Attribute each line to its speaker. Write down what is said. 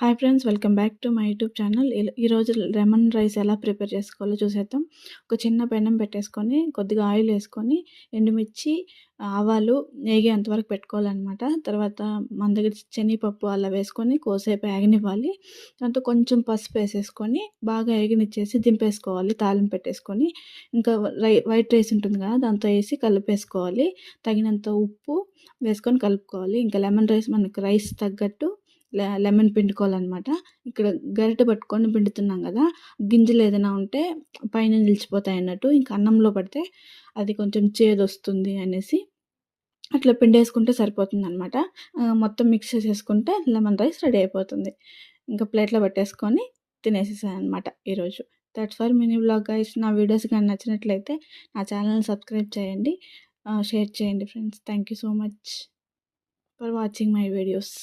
Speaker 1: Hi friends, welcome back to my YouTube channel. ఈరోజు lemon rice ఎలా prepare చేసుకోవాలో చూసేద్దాం. ఒక చిన్న పెనం పెట్టేసుకొని కొద్దిగా ఆయిల్ వేసుకొని ఎండుమిర్చి, ఆవాలు వేగేంత వరకు పెట్టుకోవాలన్నమాట. తర్వాత మన దగ్గర శనగపప్పు అలా వేసుకొని కోసేపు ఏగనివ్వాలి. దాంతో కొంచెం పసుపు వేసేసుకొని బాగా ఏగనిచ్చేసి దింపేసుకోవాలి. తాలింపు పెట్టేసుకొని ఇంకా వైట్ రైస్ ఉంటుంది కదా, దాంతో వేసి కలిపేసుకోవాలి. తగినంత ఉప్పు వేసుకొని కలుపుకోవాలి. ఇంకా లెమన్ రైస్ మనకు రైస్ తగ్గట్టు లెమన్ పిండుకోవాలన్నమాట. ఇక్కడ గరిటె పట్టుకొని పిండుతున్నాం కదా, గింజలు ఏదైనా ఉంటే పైన నిలిచిపోతాయి అన్నట్టు. ఇంకా అన్నంలో పడితే అది కొంచెం చేదొస్తుంది అనేసి అట్లా పిండేసుకుంటే సరిపోతుందన్నమాట. మొత్తం మిక్స్ చేసేసుకుంటే లెమన్ రైస్ రెడీ అయిపోతుంది. ఇంకా ప్లేట్లో పెట్టేసుకొని తినేసేసానమాట ఈరోజు. That's for mini vlog guys. నా వీడియోస్ కానీ నచ్చినట్లయితే నా ఛానల్ని సబ్స్క్రైబ్ చేయండి, షేర్ చేయండి friends. Thank you so much for watching my videos.